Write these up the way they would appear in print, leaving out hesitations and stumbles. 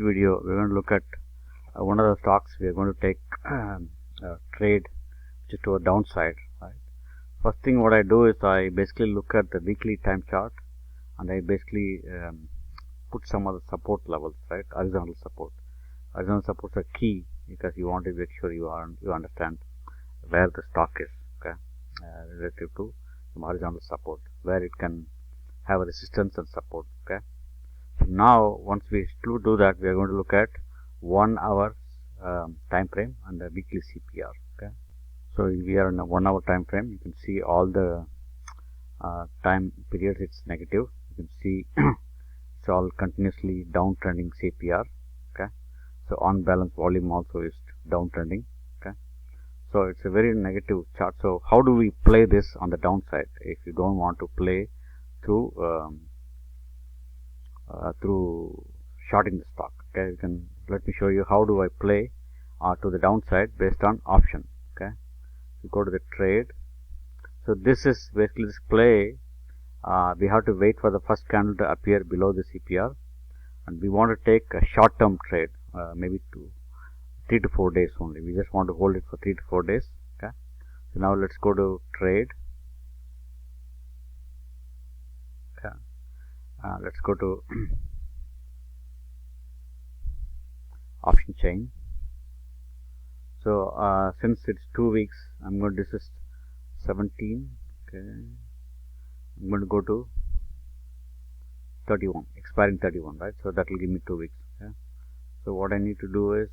video, we're going to look at one of the stocks. We are going to take a trade which is to a downside. Right. First thing what I do is I basically look at the weekly time chart, and I basically put some of the support levels, right? Horizontal support. Horizontal supports are key because you want to make sure you understand where the stock is, okay, relative to some horizontal support, where it can have a resistance and support. Okay. So now once we do that, we are going to look at 1 hour time frame and the weekly CPR. Okay. So we are in a 1 hour time frame. You can see all the time periods it's negative. You can see it's all continuously downtrending CPR. Okay. So on balance volume also is downtrending. Okay. So it's a very negative chart. So how do we play this on the downside if you don't want to play through shorting the stock? Okay, you can let me show you how do I play to the downside based on option. Okay, you go to the trade. So this is basically this play. We have to wait for the first candle to appear below the CPR, and we want to take a short-term trade, maybe 3 to 4 days only. We just want to hold it for 3 to 4 days. Okay, so now let's go to trade. Okay, let's go to option chain. So since it's 2 weeks, I'm going to, this is 17. Okay, I'm going to go to 31, expiring 31, right? So that will give me 2 weeks. Okay. So what I need to do is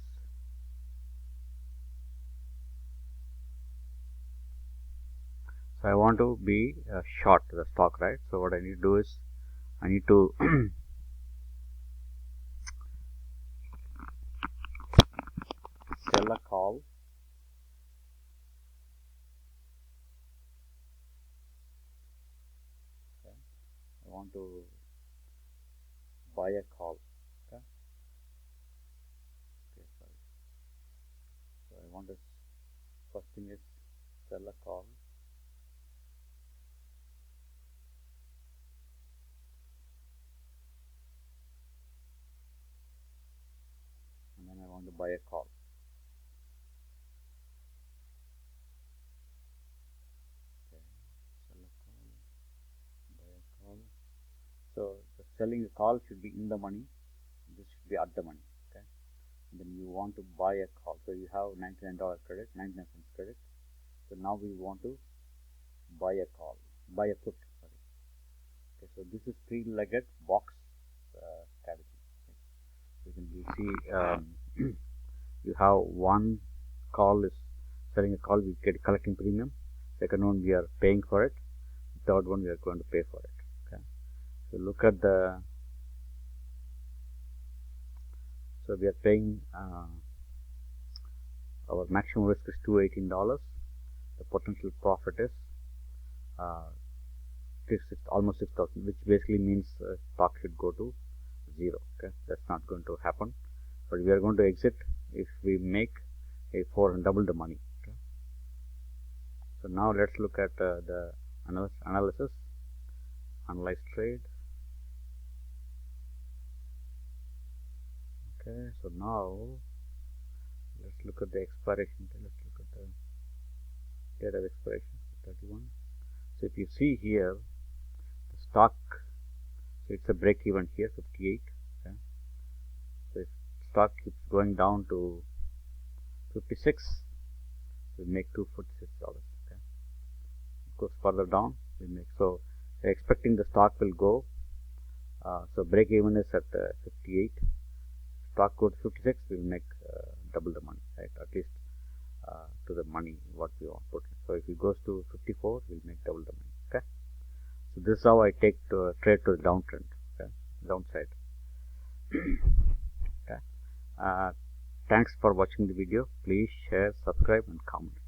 I want to be short the stock, right? So what I need to do is I need to sell a call. Okay. I want to buy a call. Okay. Okay, sorry. So I want to, first thing is sell a call. And then I want to buy a call. Okay, sell a call, buy a call. So the selling a call should be in the money. This should be at the money. Okay, and then you want to buy a call. So you have $99 credit, 99 cents credit. So now we want to buy a call, buy a put. Sorry. Okay, so this is three-legged box strategy. Okay. You see you have one call is selling a call, we get collecting premium. Second one we are paying for it. Third one we are going to pay for it. Okay. So look at the, so we are paying our maximum risk is $218. The potential profit is almost 6,000, which basically means stock should go to 0. Okay, that's not going to happen, but we are going to exit if we make a 4 and double the money. Okay. So now let's look at the analysis, analyze trade. Okay, so now let's look at the expiration. Let's look at the date of expiration, 31. So if you see here, the stock, so it's a break even here, 58. Okay. So if stock keeps going down to 56, we make $246. Okay. It goes further down, we make, so we're expecting the stock will go. So break even is at 58. Stock goes to 56, we'll make double the money, right? At least to the money what we want to put. So if it goes to 54, we'll make double the money. Okay. So this is how I take to trade to the downtrend. Okay, downside. Okay. Thanks for watching the video. Please share, subscribe, and comment.